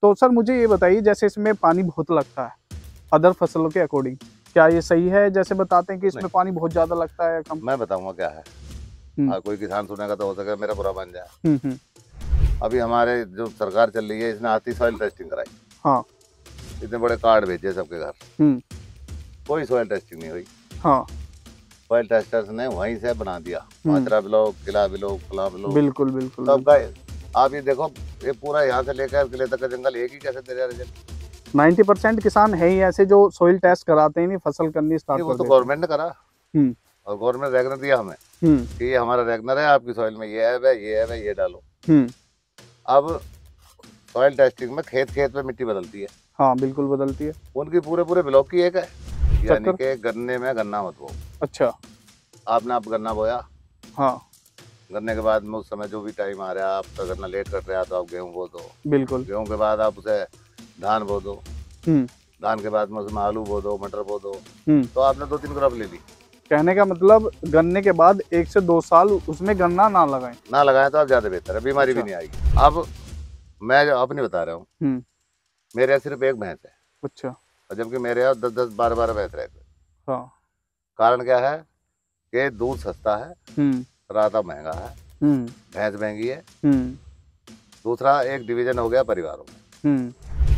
तो सर मुझे ये बताइए, जैसे इसमें पानी बहुत लगता है अदर फसलों के अकॉर्डिंग, क्या ये सही है? जैसे बताते हैं कि इसमें पानी बहुत ज्यादा लगता है या कम? मैं बताऊंगा क्या है। कोई किसान सुनेगा तो हो सके मेरा बुरा मान जाए। अभी हमारे जो सरकार चल रही है, इसने आती सॉइल टेस्टिंग कराई। हाँ। इतने बड़े कार्ड भेजे सबके घर, कोई सॉइल टेस्टिंग नहीं हुई। हाँ। सॉइल टेस्टर्स ने वहीं से बना दिया, मात्रा ब्लॉक, किला ब्लॉक, फला ब्लॉक। बिल्कुल बिल्कुल। सबका आप ये देखो, ये पूरा यहाँ से लेकर किले तक का जंगल एक ही कैसे दे रहा रिजल्ट। 90% किसान है ही ऐसे जो सॉइल टेस्ट कराते ही नहीं, फसल करनी स्टार्ट कर वो तो गवर्नमेंट ने करा। और गवर्नमेंट रेगनर दिया हमें कि ये हमारा रेगनर है, आपकी सॉइल में ये है, ये है, ये डालो। अब सॉइल टेस्टिंग में खेत खेत में मिट्टी बदलती है। हाँ बिल्कुल बदलती है। उनकी पूरे पूरे ब्लॉक की एक है, यानी कि गन्ने में गन्ना मत बो। अच्छा। आपने आप गन्ना बोया। हाँ। गन्ने के बाद में उस समय जो भी टाइम आ रहा है, आपका गन्ना लेट कट रहा है तो आप गेहूँ बो दो। बिल्कुल। गेहूँ के बाद आप उसे धान बो दो। धान के बाद में उसमें आलू बो दो, मटर बो दो। तो आपने 2-3 क्रॉप ले ली। कहने का मतलब गन्ने के बाद 1 से 2 साल उसमें गन्ना ना लगाएं तो आप ज्यादा बेहतर है, बीमारी भी नहीं आएगी। अब मैं जो अपनी बता रहा हूँ, मेरे यहाँ सिर्फ एक भैंस है। अच्छा। और जबकि मेरे यहाँ 10-10, 12-12 भैंस रहते। हाँ। कारण क्या है कि दूध सस्ता है, राता महंगा है, भैंस महंगी है। दूसरा एक डिवीजन हो गया परिवारों में।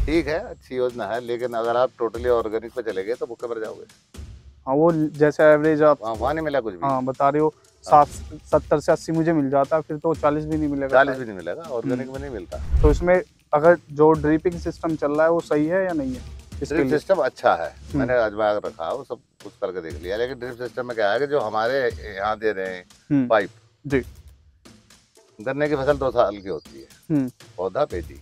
ठीक है, अच्छी योजना है, लेकिन अगर आप टोटली ऑर्गेनिक पे चले गए तो भूखे मर जाओगे। हाँ, वो जैसे एवरेज आप वहाँ नहीं मिला कुछ भी। हाँ बता रहे हो, 70 से 80 मुझे मिल जाता है, फिर तो 40 भी नहीं मिलेगा। 40 भी नहीं मिलेगा, ऑर्गेनिक में नहीं मिलता। तो इसमें अगर जो ड्रिपिंग सिस्टम चल रहा है वो सही है या नहीं है? ड्रिप सिस्टम अच्छा है, मैंने आजमा कर रखा है, वो सब कुछ करके देख लिया। लेकिन ड्रिप सिस्टम में क्या है कि जो हमारे यहाँ दे रहे हैं पाइप जी, गन्ने की फसल 2 साल की होती है, पौधा पेटी।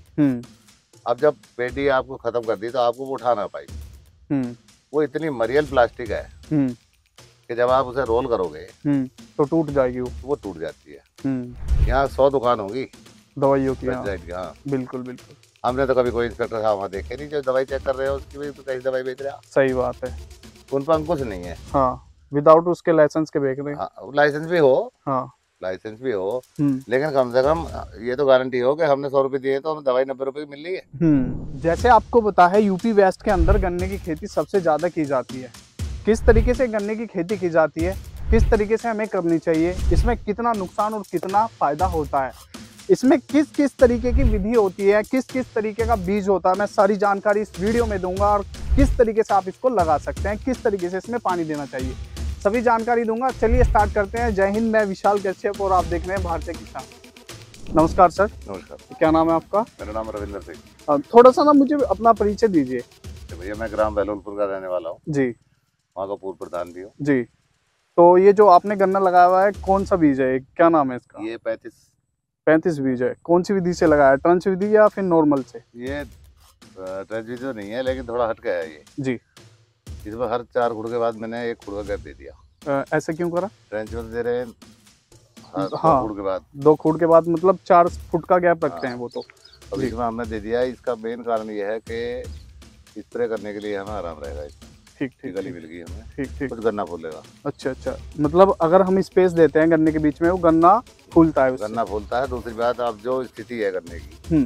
अब जब पेटी आपको खत्म कर दी तो आपको वो उठाना पाइप, वो इतनी मरियल प्लास्टिक है कि जब आप उसे रोल करोगे तो टूट जाएगी, वो टूट जाती है। यहाँ 100 दुकान होगी दवाइयों की। हाँ बिल्कुल बिल्कुल। हमने तो कभी कोई इंस्पेक्टर साहब वहाँ देखे नहीं जो दवाई चेक कर रहे हो, उसकी भी तो कहीं दवाई बेच रहा। सही बात है, उन पर अंकुश नहीं है। हाँ, विदाउट उसके लाइसेंस के बेच रहे हैं। हाँ, लाइसेंस भी हो। हाँ, लाइसेंस भी हो, लेकिन कम से कम ये तो गारंटी हो कि हमने 100 रुपए दिए तो हमें दवाई 90 रुपए की मिल रही है। जैसे आपको पता है यूपी वेस्ट के अंदर गन्ने की खेती सबसे ज्यादा की जाती है। किस तरीके से गन्ने की खेती की जाती है, किस तरीके से हमें करनी चाहिए, इसमें कितना नुकसान और कितना फायदा होता है, इसमें किस किस तरीके की विधि होती है, किस किस तरीके का बीज होता है, मैं सारी जानकारी इस वीडियो में दूंगा। और किस तरीके से आप इसको लगा सकते हैं, किस तरीके से इसमें पानी देना चाहिए, सभी जानकारी दूंगा। चलिए स्टार्ट करते हैं। जय हिंद, मैं विशाल कश्यप और आप देख रहे हैं भारतीय किसान। नमस्कार सर। नमस्कार। क्या नाम है आपका? मेरा नाम रविंदर सिंह। थोड़ा सा ना मुझे अपना परिचय दीजिए। भैया मैं ग्राम बहलोलपुर का रहने वाला हूँ जी, वहाँ का पूर्व प्रधान भी हूँ जी। तो ये जो आपने गन्ना लगाया हुआ है कौन सा बीज है, क्या नाम है इसका? ये 35 बीज है। कौन सी विधि से लगाया है, ट्रंच विधि या फिर नॉर्मल से? ये ट्रंच विधि तो नहीं है, लेकिन थोड़ा हट गया है ये जी। इसमें हर 4 खुड़ के बाद मैंने 1 खुड़ का गैप दे दिया। ऐसे क्यों करा? ट्रेंच में दे रहे हैं हाँ, 2 खुड़ के बाद। 2 खुड़ के बाद मतलब 4 फुट का गैप रखते हैं वो तो। अब इसमें हमने दे दिया। इसका मेन कारण ये है कि स्प्रे करने के लिए हमें आराम रहेगा। ठीक ठीक, गली मिल गई हमें। ठीक ठीक, कुछ गन्ना फूलेगा। अच्छा अच्छा, मतलब अगर हम स्पेस देते हैं गन्ने के बीच में वो गन्ना फूलता है, गन्ना फूलता है। दूसरी बात, अब जो स्थिति है गन्ने की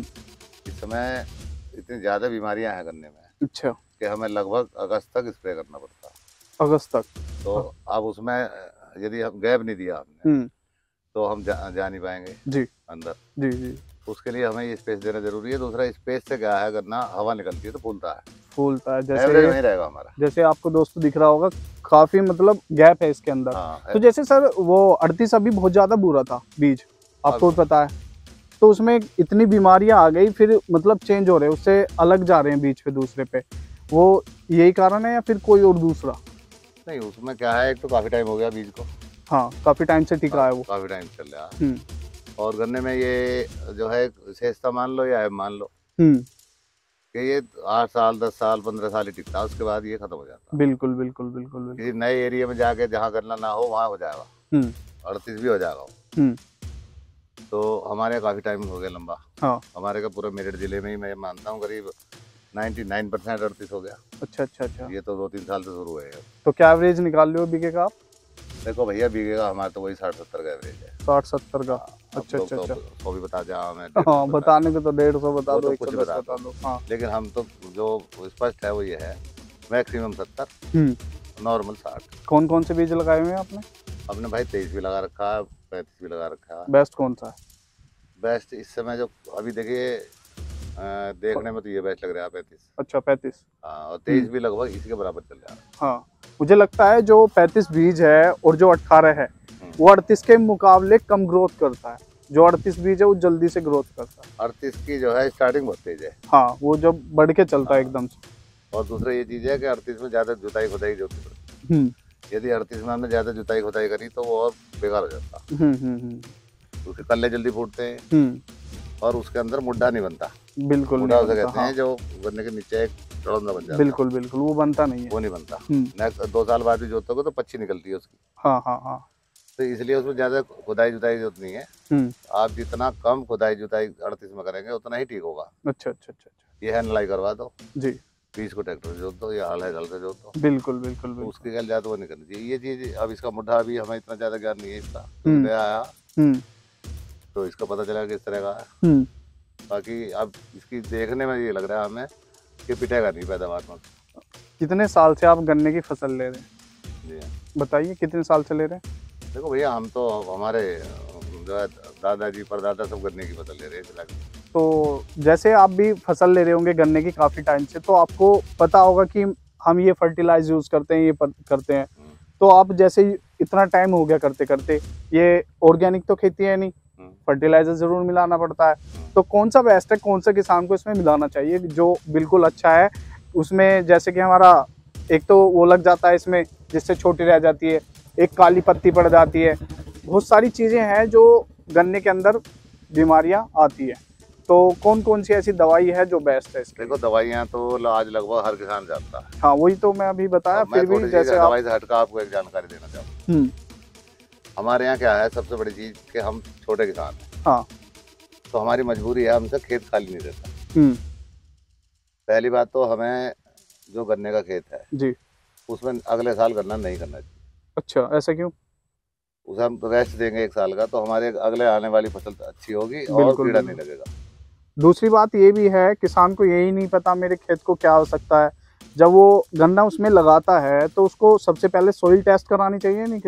इस समय, इतनी ज्यादा बीमारियां हैं गन्ने में। अच्छा। कि हमें लगभग अगस्त तक स्प्रे करना पड़ता है। अगस्त तक? तो अब उसमें यदि हम गैप नहीं दिया हमने तो हम जा नहीं पाएंगे जी अंदर जी जी। उसके लिए हमें ये स्पेस देना जरूरी है। दूसरा, स्पेस से क्या है, गन्ना हवा निकलती है तो फूलता है, जैसे नहीं रहेगा हमारा। जैसे आपको दोस्तों दिख रहा होगा काफी मतलब गैप है इसके अंदर। तो जैसे सर वो 38 अभी बहुत ज्यादा बुरा था बीज, आपको पता है, तो उसमें इतनी बीमारियां आ गई, फिर मतलब चेंज हो रहे हैं, उससे अलग जा रहे हैं बीज पे दूसरे पे, वो यही कारण है या फिर कोई और दूसरा? नहीं, उसमें क्या है, एक तो काफी टाइम हो गया बीज को। हाँ, काफी टाइम से टिक रहा है वो, काफी टाइम चल रहा है। और गन्ने में ये जो है विशेषता मान लो या मान लो कि ये 8 साल 10 साल 15 साल ही टिकता है, उसके बाद ये खत्म हो जाता है। बिल्कुल बिल्कुल बिल्कुल, किसी नए एरिया में जाके जहाँ गन्ना ना हो वहाँ हो जाएगा, 38 भी हो जाएगा। तो हमारे काफी टाइम हो गया लंबा। हाँ, हमारे का पूरा मेरठ जिले में ही मैं मानता हूँ करीब 99% 38 हो गया। अच्छा अच्छा अच्छा, ये तो 2-3 साल से शुरू हुए हैं। तो क्या एवरेज निकाल लो बीघे का आप? देखो भैया बीघे का हमारा तो वही 60-70 का एवरेज है। 60-70 का। अच्छा तो अच्छा अच्छा। 100 भी बता जाओ हमें, हाँ, बताने को तो 150 बता वो दो, तो कुछ 110 बता दो। हाँ, लेकिन हम तो जो स्पष्ट है वो ये है, मैक्सिमम 70, नॉर्मल 60। कौन कौन से बीज लगाए हुए हैं आपने? हमने भाई 23 भी लगा रखा है, 35 भी लगा रखा है। बेस्ट कौन सा है? बेस्ट इस समय जो अभी देखिए देखने में तो ये बेस्ट लग रहा है 35। अच्छा 35। हाँ, और 23 भी लगभग इसी के बराबर चल रहा है। हाँ, मुझे लगता है जो 35 बीज है और जो 18 है वो 38 के मुकाबले कम ग्रोथ करता है। जो 38 बीज है वो जल्दी से ग्रोथ करता है। 38 की जो है स्टार्टिंग बहुत तेज है। हाँ, वो जब बढ़ के चलता है एकदम से। और दूसरा ये चीज है कि 38 में ज्यादा जुताई खुदाई जो होती है, यदि 38 में हमने ज्यादा जुताई खुदाई करी तो वो और बेकार हो जाता। उसके कल्ले जल्दी फूटते हैं और उसके अंदर मुड्ढा नहीं बनता। बिल्कुल मुड्ढा नहीं उसे बनता, कहते हैं जो गन्ने के नीचे एक चढ़ौंदा बन जाता है। बिल्कुल बिल्कुल, वो बनता नहीं है, वो नहीं बनता। नेक्स्ट 2 साल बाद भी जोतोगे तो पच्ची निकलती है उसकी। हाँ हाँ हाँ। तो इसलिए उसमें ज्यादा खुदाई जुताई जरूरत नहीं है। आप जितना कम खुदाई जुताई 38 में करेंगे उतना ही ठीक होगा। अच्छा अच्छा अच्छा। ये है नलाई करवा दो जी, 20 को ट्रैक्टर जोत दो या हल है हल से जोत दो। बिल्कुल बिल्कुल तो उसके क्या ज्यादा वो नहीं करनी चाहिए ये चीज। अब इसका मुड्ढा अभी हमें इतना ज्यादा ज्ञान नहीं है इसका, नया आया तो इसका पता चला कि इस तरह का है। बाकी अब इसकी देखने में ये लग रहा है हमें कि पिटेगा नहीं पैदावार में। कितने साल से आप गन्ने की फसल ले रहे हैं? जी बताइए, कितने साल से ले रहे हैं? देखो भैया, हम तो हमारे जो है दादाजी परदादा सब गन्ने की फसल ले रहे हैं। तो जैसे आप भी फसल ले रहे होंगे गन्ने की काफ़ी टाइम से, तो आपको पता होगा कि हम ये फर्टिलाइज यूज़ करते हैं, ये करते हैं। तो आप जैसे इतना टाइम हो गया करते करते, ये ऑर्गेनिक तो खेती है नहीं, फर्टिलाइजर ज़रूर मिलाना पड़ता है। तो कौन सा बेस्ट है, कौन सा किसान को इसमें मिलाना चाहिए जो बिल्कुल अच्छा है? उसमें जैसे कि हमारा एक तो वो लग जाता है इसमें जिससे छोटी रह जाती है, एक काली पत्ती पड़ जाती है, बहुत सारी चीज़ें हैं जो गन्ने के अंदर बीमारियां आती है। तो कौन कौन सी ऐसी दवाई है जो बेस्ट है इसके? देखो दवाइयाँ तो आज लगभग हर किसान जानता है। हाँ, वही तो मैं अभी बताया। फिर भी जैसे दवाई से हटकर आपको एक जानकारी देना चाहूँ। हमारे यहाँ क्या है सबसे बड़ी चीज कि हम छोटे किसान हैं। हाँ। तो हमारी मजबूरी है, हमसे खेत खाली नहीं रहता। पहली बात तो हमें जो गन्ने का खेत है जी, उसमें अगले साल गन्ना नहीं करना चाहिए। अच्छा, ऐसा क्यों? उसे हम रेस्ट देंगे 1 साल का, तो हमारे अगले आने वाली फसल अच्छी होगी और कीड़ा नहीं लगेगा। दूसरी बात ये भी है, किसान को यही नहीं पता मेरे खेत को क्या हो सकता है। जब वो गन्ना उसमें लगाता है तो उसको सबसे पहले सोइल टेस्ट करानी चाहिए, नहीं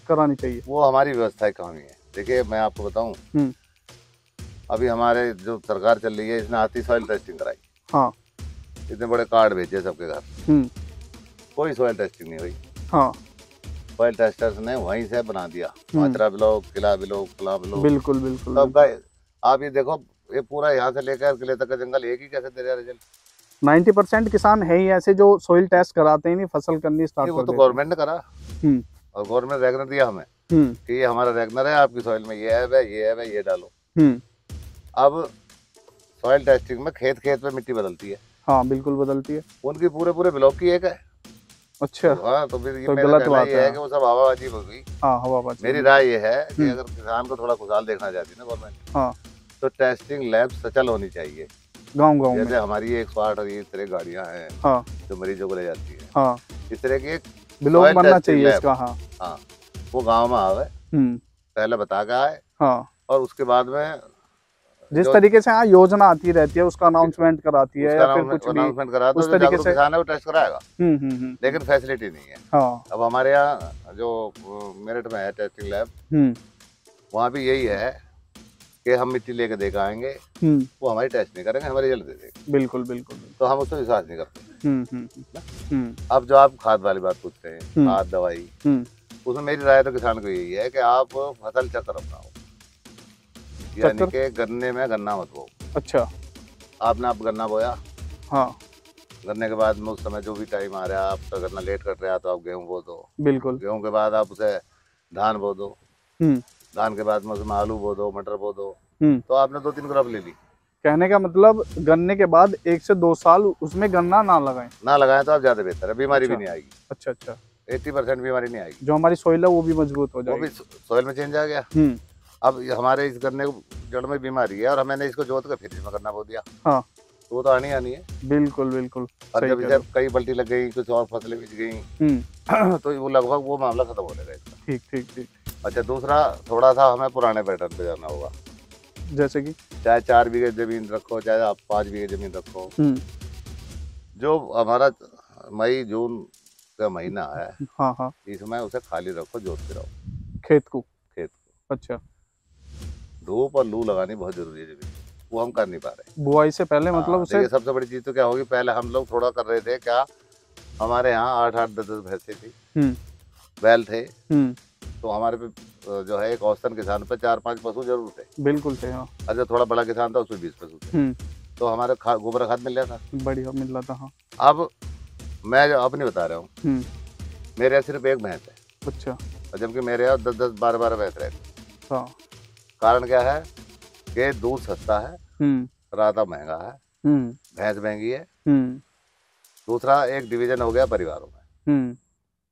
करानी चाहिए? वो हमारी व्यवस्था की कमी है। देखिए मैं आपको बताऊं, अभी हमारे जो सरकार चल रही है इसने आती सॉइल टेस्टिंग कराई। हाँ। इतने बड़े कार्ड भेजे सबके घर, कोई सॉइल टेस्टिंग नहीं हुई। हाँ। सॉइल टेस्टर्स ने वहीं से बना दिया, मात्रा ब्लॉक, किला ब्लॉक, फला ब्लॉक। बिल्कुल बिल्कुल। तब आप ये देखो, ये पूरा यहाँ से लेकर किले तक का जंगल एक ही कैसे दे रहा है रिजल्ट। 90% किसान है ही ऐसे जो सोइल टेस्ट कराते ही नहीं, फसल करनी स्टार्ट कर देते। वो तो गवर्नमेंट ने करा और गवर्नमेंट रैगनर दिया हमें कि ये हमारा रैगनर है, आपकी सॉइल में ये है, ये है, ये डालो। अब सॉइल टेस्टिंग में खेत खेत में मिट्टी बदलती है। हाँ, बिल्कुल बदलती है। उनकी पूरे पूरे ब्लॉक की एक है। अच्छा। हाँ, तो फिर ये गलत बात है कि वो सब हवाबाजी हो गई। हाँ, हवाबाजी। मेरी राय ये है कि अगर किसान को थोड़ा खुशहाल देखना चाहती है ना गवर्नमेंट, हाँ, तो टेस्टिंग लैब सचल होनी चाहिए गाँव-गाँव में। जैसे हमारी 108 और ये तरह गाड़ियाँ हैं, हाँ, जो मरीजों को ले जाती है, हाँ, इस तरह की एक ब्लॉक बनना चाहिए इसका। हाँ हाँ, वो गाँव में आवे, पहले बता के आए, हाँ, और उसके बाद में जिस तरीके से हाँ योजना आती रहती है उसका अनाउंसमेंट कराती है या फिर कुछ अनाउंसमेंट करा तो उस तरीके से किसान है वो टेस्ट कराएगा। लेकिन फैसिलिटी नहीं है। हाँ। अब हमारे यहाँ जो मेरठ में है टेस्टिंग लैब, वहाँ भी यही है कि हम मिट्टी लेके देकर आएंगे, वो हमारी टेस्ट नहीं करेंगे, हमारे रिजल्ट दे देंगे। बिल्कुल बिल्कुल। तो हम उस पर विश्वास नहीं करते। अब जो आप खाद वाली बात पूछते हैं, खाद दवाई, उसमें मेरी राय तो किसान को यही है कि आप फसल चक्र अपनाओ, यानी कि गन्ने में गन्ना मत बो। अच्छा। आपने आप गन्ना बोया, हाँ, गन्ने के बाद में उस समय जो भी टाइम आ रहा है आपका गन्ना लेट कट रहा है तो आप गेहूं बो दो। बिल्कुल। गेहूं के बाद आप उसे धान बो दो, धान के बाद में उसमें आलू बो दो, मटर बो दो, तो आपने 2-3 क्रॉप ले ली। कहने का मतलब गन्ने के बाद 1 से 2 साल उसमें गन्ना ना लगाएं तो आप ज्यादा बेहतर है, बीमारी भी नहीं आएगी। अच्छा अच्छा, 80% बीमारी नहीं आएगी। जो हमारी सोइल है वो भी मजबूत हो जाएगी। वो भी सोइल में चेंज आ गया। अब हमारे इस गन्ने जड़ में बीमारी है और मैंने इसको जोत कर फिर इसमें गन्ना बो दिया। हाँ। तो वो तो आनी है। बिल्कुल बिल्कुल। और जब इधर कई बल्टी लग गई, कुछ और फसलें बिक गई तो वो लगभग वो मामला खत्म हो जाएगा इसका। ठीक ठीक ठीक। अच्छा, दूसरा थोड़ा सा हमें पुराने पैटर्न पे जाना होगा। जैसे कि चाहे 4 बीघे जमीन रखो, चाहे आप 5 बीघे जमीन रखो, जो हमारा मई जून का महीना है, हाँ हाँ, इसमें उसे खाली रखो, जोत के रहो खेत को। अच्छा। धूप और लू लगानी बहुत जरूरी है जमीन, वो हम कर नहीं पा रहे बुआई से पहले। मतलब उसे देखिए, सबसे बड़ी चीज तो क्या होगी, पहले हम लोग थोड़ा कर रहे थे क्या, हमारे यहाँ 8-8 10-10 भैंसें थी, बैल थे, तो हमारे पे जो है एक औसतन किसान पे 4-5 पशु जरूर थे। बिल्कुल थे, हाँ। अच्छा, थोड़ा बड़ा किसान था, उसमें 20 पशु थे, तो हमारे गोबर खाद मिल जाता, बढ़िया मिल रहा था। हाँ। अब मैं जो अपनी बता रहा हूँ, मेरे यहाँ सिर्फ एक भैंस है। अच्छा। जबकि मेरे यहाँ 10-10 12-12 भैंस रहती। हाँ। कारण क्या है कि दूध सस्ता है, राता महंगा है, भैंस महंगी है। दूसरा, एक डिवीजन हो गया परिवारों में।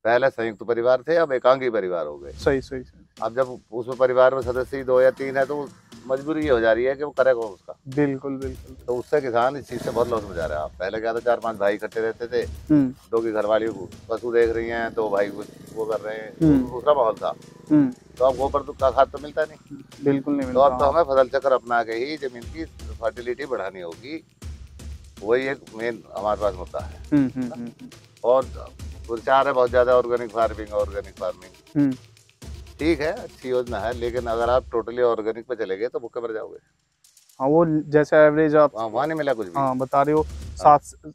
पहले संयुक्त परिवार थे, अब एकांगी परिवार हो गए। सही सही सही। अब जब उसमें परिवार में सदस्य 2 या 3 है, तो मजबूरी ये हो जा रही है कि वो करे कौन उसका। बिल्कुल बिल्कुल। तो उससे किसान इस चीज से बहुत लॉस में जा रहा है। पहले क्या था, 4-5 भाई इकट्ठे रहते थे, 2 की घरवाली पशु देख रही हैं, तो भाई वो कर रहे हैं, दूसरा माहौल था। तो अब गोबर का खाद तो मिलता नहीं, बिल्कुल नहीं मिलता। तो अब तो हमें फसल चक्र अपना के ही जमीन की फर्टिलिटी बढ़ानी होगी, वही एक मेन हमारे पास मुद्दा है। और प्रचार है बहुत ज्यादा, ऑर्गेनिक फार्मिंग, ठीक है, अच्छी योजना है, लेकिन अगर आप टोटली ऑर्गेनिक पे चले गए तो भूखे मर जाओगे। हाँ, वो जैसे एवरेज आप वहाँ नहीं मिला कुछ भी। हाँ, बता रहे हो,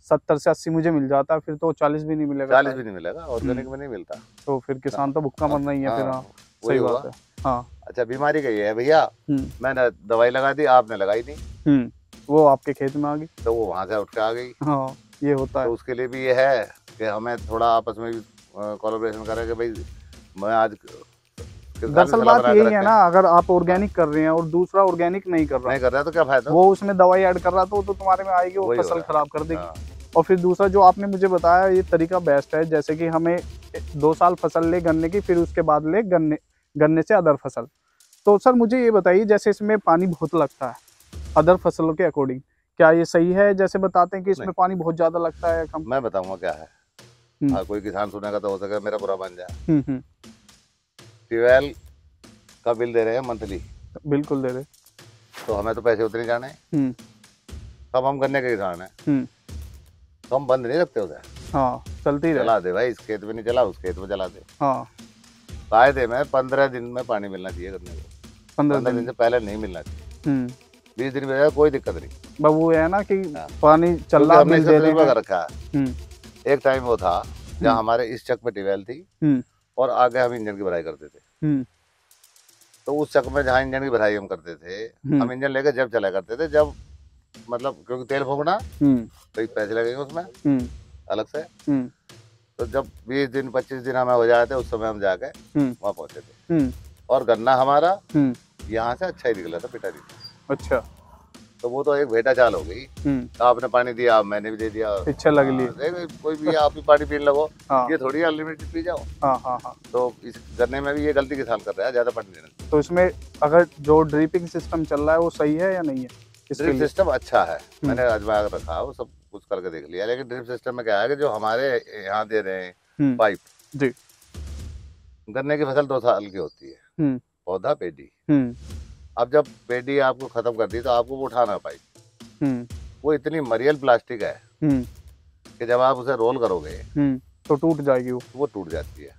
70 से 80 मुझे मिल जाता है, फिर तो 40 भी नहीं मिलेगा। 40 भी नहीं मिलेगा, ऑर्गेनिक में नहीं मिलता, तो फिर किसान तो भूखा मरना ही है फिर। हाँ, सही बात है। हाँ। अच्छा, बीमारी का ये है भैया, मैंने दवाई लगा दी, आपने लगाई नहीं, वो आपके खेत में आ गई, तो वो वहां से उठ के आ गई। हाँ, ये होता है। तो उसके लिए भी ये है कि हमें थोड़ा आपस में कोलैबोरेशन करें कि भाई मैं आज, दरअसल बात यही है ना, अगर आप ऑर्गेनिक कर रहे हैं और दूसरा ऑर्गेनिक नहीं कर रहा तो क्या फायदा, वो उसमें दवाई ऐड कर रहा तो तुम्हारे में आएगी, वो फसल खराब कर देगी। और फिर दूसरा जो आपने मुझे बताया, ये तरीका बेस्ट है, जैसे कि हमें 2 साल फसल ले गन्ने की, फिर उसके बाद ले गन्ने से अदर फसल। तो सर मुझे ये बताइए, जैसे इसमें पानी बहुत लगता है अदर फसलों के अकॉर्डिंग, क्या ये सही है? जैसे बताते हैं कि इसमें पानी बहुत ज्यादा लगता है, कम। मैं बताऊंगा क्या है, कोई किसान सुनेगा तो हो सके मेरा बुरा मान जाए। ट्यूबवेल का बिल दे रहे हैं मंथली, बिल्कुल दे रहे, तो हमें तो पैसे उतने जाने, तब हम गन्ने के किसान हैं, तो हम बंद नहीं रखते उधर। हाँ, चलती रहे, चला दे भाई, इस खेत में नहीं चला, उस खेत में चला दे। हाँ, कायदे में 15 दिन में पानी मिलना चाहिए गन्ने को, 15 दिन से पहले नहीं मिलना चाहिए। 20 दिन में कोई दिक्कत नहीं, बस वो है ना कि पानी चल रहा है, रखा है। एक टाइम वो था जहाँ हमारे इस चक में ट्यूबवेल थी और आगे हम इंजन की भराई करते थे, तो उस चक में जहाँ इंजन की भराई हम करते थे, हम इंजन लेकर जब चला करते थे, जब मतलब क्योंकि तेल फूकना तो पैसे लगेंगे उसमें अलग से, तो जब 20 दिन 25 दिन हमें हो जाते, उस समय हम जाके वहाँ पहुँचे थे, और गन्ना हमारा यहाँ से अच्छा ही निकला था, पिटारी। अच्छा, तो वो तो एक भेटा चाल हो गई, तो आपने पानी दिया, मैंने भी दे दिया, इच्छा लग ली, कोई भी आप भी पानी पीने लगो। हाँ। ये थोड़ी अनलिमिटेड पी जाओ। हाँ हाँ हाँ। तो इस गन्ने में भी ये गलती किसान कर रहा है, ज्यादा पानी देना। तो इसमें अगर जो ड्रिपिंग सिस्टम चल रहा है वो सही है या नहीं है? ड्रिप सिस्टम अच्छा है, मैंने आजमा कर रखा है, वो सब कुछ करके देख लिया, लेकिन ड्रिप सिस्टम में क्या है कि जो हमारे यहाँ दे रहे हैं पाइप जी, गन्ने की फसल 2 साल की होती है, पौधा पेडी, अब जब पेडी आपको खत्म कर दी तो आपको वो उठाना पाइप, वो इतनी मरियल प्लास्टिक है कि जब आप उसे रोल करोगे तो टूट जाएगी, वो टूट जाती है,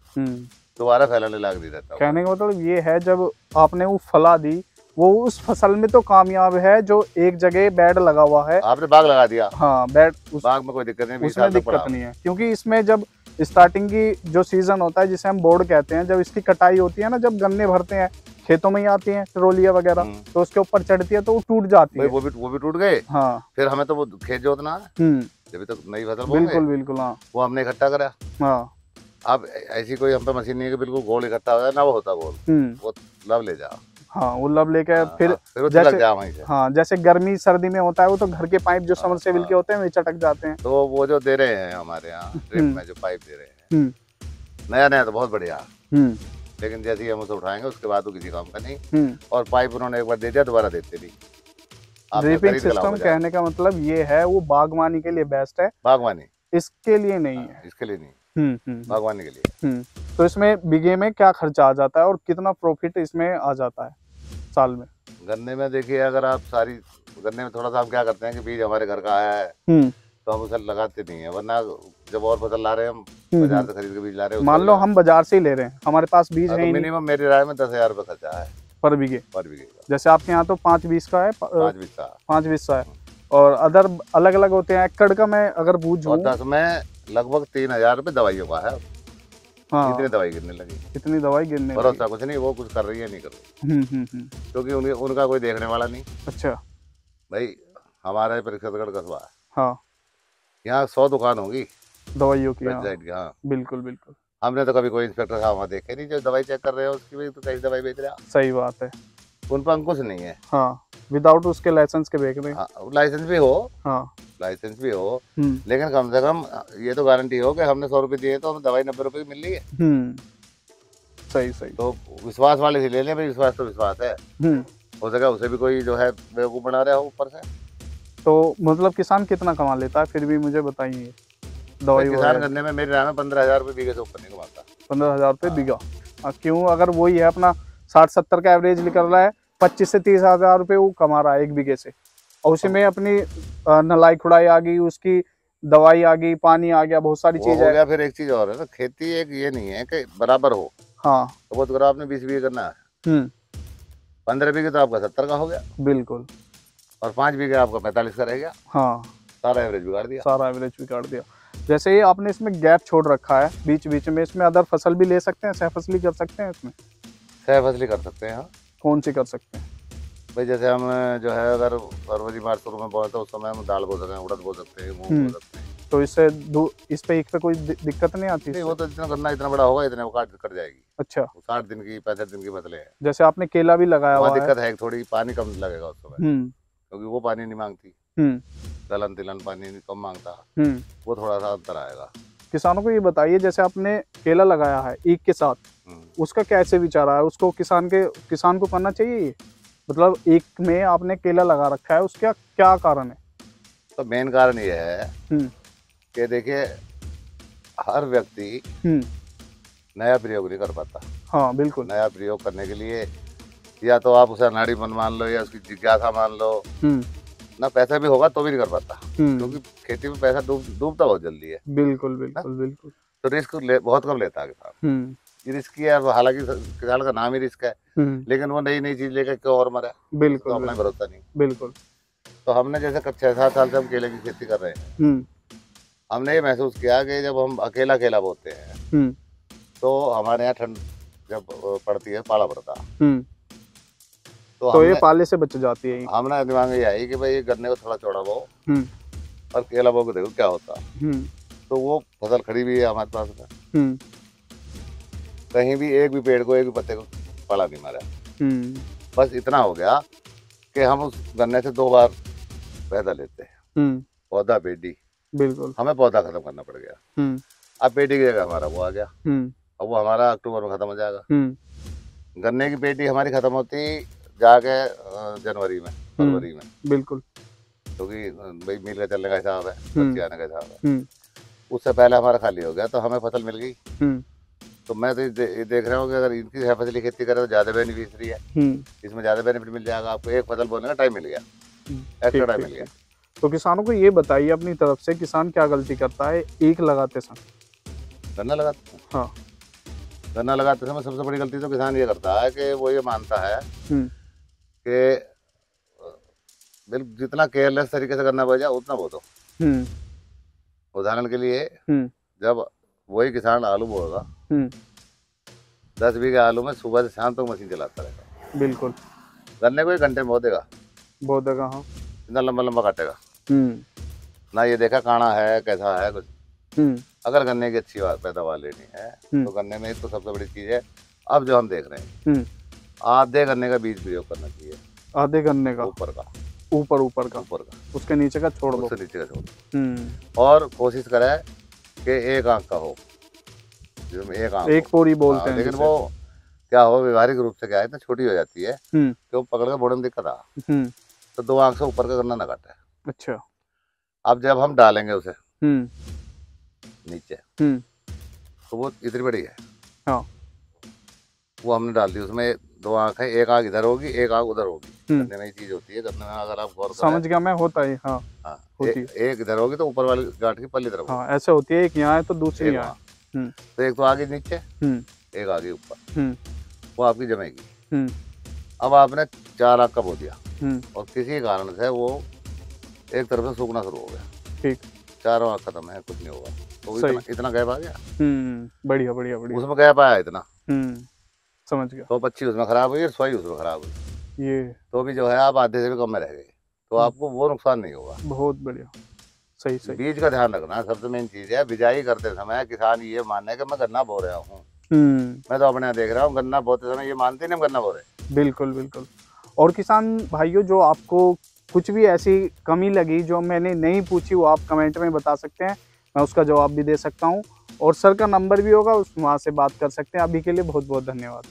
दोबारा फैलाने लायक नहीं रहता। कहने का मतलब ये है, जब आपने वो फला दी, वो उस फसल में तो कामयाब है जो एक जगह बेड लगा हुआ है, आपने बाग लगा दिया। हाँ, बेड, उस बाग में कोई दिक्कत नहीं, उसमें दिक्कत नहीं है, क्योंकि इसमें जब स्टार्टिंग की जो सीजन होता है, जिसे हम बोर्ड कहते हैं, जब इसकी कटाई होती है ना, जब गन्ने भरते हैं, खेतों में ही आती हैं ट्रोलियां वगैरह, तो उसके ऊपर चढ़ती है तो वो टूट जाती है, वो भी टूट गए। हाँ, फिर हमें तो वो खेत जोतना है, जब तक नई फसल बोएंगे। बिल्कुल बिल्कुल। हाँ, वो हमने इकट्ठा करा। हाँ, अब ऐसी कोई हम पे मशीन नहीं है कि बिल्कुल गोल इकट्ठा हो जाए ना, वो होता गोल, वो लब ले जाओ। हाँ, वो लब लेके फिर जैसे वहीं से। हाँ, जैसे गर्मी सर्दी में होता है, वो तो घर के पाइप जो सबमर्सिबल के होते हैं, वे चटक जाते हैं। तो वो जो दे रहे हैं हमारे यहाँ ड्रिप में जो पाइप दे रहे हैं, नया नया तो बहुत बढ़िया, लेकिन जैसे ही हम उसे उठाएंगे उसके बाद वो किसी काम का नहीं, और पाइप उन्होंने एक बार दे दिया, दोबारा देते नहीं। ड्रिपिंग सिस्टम कहने का मतलब ये है वो बागवानी के लिए बेस्ट है, बागवानी इसके लिए नहीं है। इसके लिए नहीं, बागवानी के लिए। तो इसमें बीघे में क्या खर्चा आ जाता है और कितना प्रॉफिट इसमें आ जाता है साल में? गन्ने में देखिए, अगर आप सारी गन्ने में थोड़ा सा हम क्या करते हैं कि बीज हमारे घर का आया है तो हम उसे लगाते नहीं है, वरना जब और फसल ला रहे हैं हम बाजार से खरीद के बीज ला रहे हैं। मान लो हम बाजार से ही ले रहे हैं, हमारे पास बीज है, मिनिमम मेरी राय में 10,000 रुपये खर्चा है पर बीघे। पर बीघे। जैसे आपके यहाँ तो 5-20 का है, 5-20 का है, और अदर अलग अलग होते हैं। एकड़ का मैं अगर बूझूं, 10 में लगभग 3,000 रुपये दवाइयों का है। हाँ, इतनी दवाई गिरने लगी, इतनी दवाई गिरने लगी। भरोसा कुछ नहीं, वो कुछ कर रही है नहीं कर रही, क्योंकि उनका कोई देखने वाला नहीं। अच्छा भाई, हमारा परीक्षागढ़ कस्बा है, हाँ, यहाँ 100 दुकान होगी दवाइयों की। हाँ बिल्कुल बिल्कुल। हमने तो कभी कोई इंस्पेक्टर साहब वहाँ देखे नहीं जो दवाई चेक कर रहे हो उसकी भी, तो कैसी दवाई बेच रहे हैं। सही बात है, उन पर अंकुश नहीं है। हाँ, विदाउट उसके लाइसेंस के बेच रहे हैं। हाँ, लाइसेंस भी हो, हाँ, लाइसेंस भी हो, लेकिन कम से कम ये तो गारंटी हो कि हमने 100 रुपये दिए तो हमें दवाई 90 रुपये की मिल रही है। सही सही। तो विश्वास वाले से ले लें भाई, विश्वास तो विश्वास है, हो सके उसे भी कोई जो है बेवकूफ़ बना रहा हो ऊपर से। तो मतलब किसान कितना कमा लेता है फिर भी मुझे बताइए? दवाई किसान करने में मेरे नाम में 15,000 रुपये बीघे से ऊपर नहीं कमाता। 15,000 रुपये बीघा? क्यों? अगर वही है अपना 60-70 का एवरेज निकल रहा है, 25 से 30,000 रुपये वो कमा रहा है एक बीघे से, और उसी में अपनी नलाई खुदाई आ गई, उसकी दवाई आ गई, पानी आ गया, बहुत सारी चीजें हो गया। फिर एक चीज और है ना, खेती एक ये नहीं है कि बराबर हो। हाँ, तो वो तो आपने 20 बीघे करना है, 15 बीघे तो आपका 70 का हो गया। बिल्कुल। और 5 बीघे आपका 45 का रह गया। हाँ, सारा एवरेज बिगाड़ दिया, सारा एवरेज बिगाड़ दिया। जैसे ये आपने इसमें गैप छोड़ रखा है बीच बीच में, इसमें अदर फसल भी ले सकते हैं, सहफसली कर सकते हैं इसमें? सहफसली कर सकते हैं। हाँ, कौन सी कर सकते हैं भाई? जैसे हम जो है अगर फरवरी मार्च शुरू में बोए तो उस समय हम दाल बो सकते हैं, उड़द बो सकते हैं, मूंग बो सकते हैं। तो इससे इस पे एक पे कोई दिक्कत नहीं आती? नहीं, वो तो जितना गन्ना इतना बड़ा होगा इतने वो काट कट जाएगी। अच्छा, 60 दिन की 65 दिन की फसलें हैं। जैसे आपने केला भी लगाया हुआ है, दिक्कत है थोड़ी, पानी कम लगेगा उस समय, क्योंकि वो पानी नहीं मांगती, दलहन तिलहन पानी कम मांगता, वो थोड़ा सा अंतर आएगा। किसानों को ये बताइए, जैसे आपने केला लगाया है ईख के साथ, उसका कैसे विचार है? उसको किसान को करना चाहिए ये? मतलब ईख में आपने केला लगा रखा है, उसका क्या कारण है? तो मेन कारण ये है कि देखिए, हर व्यक्ति नया प्रयोग नहीं कर पाता। हाँ बिल्कुल। नया प्रयोग करने के लिए या तो आप उसे अनाड़ीपन मान लो या उसकी जिज्ञासा मान लो, ना पैसा भी होगा तो भी नहीं कर पाता, क्योंकि खेती में पैसा डूबता बहुत जल्दी है। बिल्कुल बिल्कुल बिल्कुल। तो रिस्क बहुत कम लेता है किसान। ये रिस्क है, हालांकि किसान का नाम ही रिस्क है, लेकिन वो नई नई चीज लेकर क्यों और मरे। बिल्कुल, तो अपना भरोसा नहीं। बिल्कुल। तो हमने जैसे 6-7 साल से हम केले की खेती कर रहे हैं, हमने ये महसूस किया कि जब हम अकेला बोते हैं तो हमारे यहाँ ठंड जब पड़ती है, पाला पड़ता, तो ये पाले से बच जाती है। हमने दिमाग में ये आई कि भाई गन्ने को थोड़ा चौड़ा बो और केला बो के देखो क्या होता। तो वो फसल खड़ी भी है हमारे पास में, कहीं भी एक भी पेड़ को, एक भी पत्ते को पाला नहीं मारा। बस इतना हो गया कि हम उस गन्ने से 2 बार पैदा लेते हैं, पौधा पेटी। बिल्कुल। हमें पौधा खत्म करना पड़ गया। अब पेटी की जगह हमारा वो आ गया, अब वो हमारा अक्टूबर में खत्म हो जाएगा। गन्ने की पेटी हमारी खत्म होती जाके जनवरी में, फरवरी में। बिल्कुल, क्योंकि भाई मिल का चलने का हिसाब है, सब्जी आने का हिसाब है। उससे पहले हमारा खाली हो गया, तो हमें फसल मिल गई। तो मैं तो ये देख रहा हूँ कि अगर इनकी सहफसली खेती करें तो ज़्यादा बेनिफिशियरी है, इसमें ज़्यादा बेनिफिट मिल जाएगा आपको। एक फसल बोने का टाइम मिल गया, एक्स्ट्रा टाइम मिल गया। तो किसानों को ये बताइए अपनी तरफ से, किसान क्या गलती करता है ईख लगाते समय? गन्ना लगाते हैं। हाँ, गन्ना लगाते समय सबसे बड़ी गलती तो किसान ये करता है कि वो ये मानता है कि जितना केयरलेस तरीके से गन्ना बो जाए उतना बो दो। उदाहरण के लिए जब वही किसान आलू बोएगा, 10 बीघे आलू में सुबह से शाम तक मशीन चलाता रहेगा। बिल्कुल। गन्ने को 1 घंटे में बो देगा। हाँ, इतना लंबा लंबा काटेगा, ना ये देखा काना है कैसा है कुछ। अगर गन्ने की अच्छी पैदावार लेनी है तो गन्ने में एक तो सबसे बड़ी चीज है, अब जो हम देख रहे हैं, आधे गन्ने का बीज प्रयोग करना चाहिए। आधे गन्ने का? ऊपर का, ऊपर का, उसके नीचे का छोड़ दो, उसके नीचे का छोड़ दो। और कोशिश करें कि 1 आंख का हो, जिसमें 1 आंख, एक पोरी बोलते हैं। लेकिन वो क्या हो, व्यवहारिक रूप से क्या है, इतना छोटी हो जाती है कि वो पकड़ के बोड़े में दिक्कत आ। तो 2 आंख से ऊपर का गन्ना ना काटे। अच्छा। अब जब हम डालेंगे उसे नीचे तो वो इतनी बड़ी है। हाँ। वो हमने डाल दी, उसमें 2 आंख है, एक आंख इधर होगी, एक आंख उधर होगी। गन्ने में ये चीज होती है, गन्ने में अगर आप गौर करें। समझ गया मैं, होता है। हाँ, हाँ, होती एक इधर होगी तो ऊपर वाली गांठ की पल्ली तरफ। हाँ, ऐसे होती है, एक यहाँ है तो दूसरी यहाँ है। तो एक तो आगे नीचे, एक आगे ऊपर, वो आपकी जमेगी। अब आपने 4 आंख का बो दिया और किसी कारण से वो एक तरफ से सूखना शुरू हो गया, ठीक, 4 आंख खत्म है, कुछ नहीं होगा। तो इतना गैप आ गया। बढ़िया बढ़िया बढ़िया। उसमें गैप आया इतना। समझ गया। तो पच्ची उसमें खराब हुई और सोई उसमें खराब हुई, ये तो भी जो है आप आधे से भी कम में रह गए, तो आपको वो नुकसान नहीं होगा। बहुत बढ़िया, सही सही। बीज का ध्यान रखना सबसे मेन चीज है। बिजाई करते समय किसान ये माने कि मैं गन्ना बो रहा हूँ, मैं तो अपने यहाँ देख रहा हूँ, गन्ना बोते समय ये मानते नहीं हम गन्ना बो रहे। बिल्कुल बिल्कुल। और किसान भाइयों, जो आपको कुछ भी ऐसी कमी लगी जो मैंने नहीं पूछी, वो आप कमेंट में बता सकते हैं, मैं उसका जवाब भी दे सकता हूँ। और सर का नंबर भी होगा, वहाँ से बात कर सकते हैं। अभी के लिए बहुत बहुत धन्यवाद।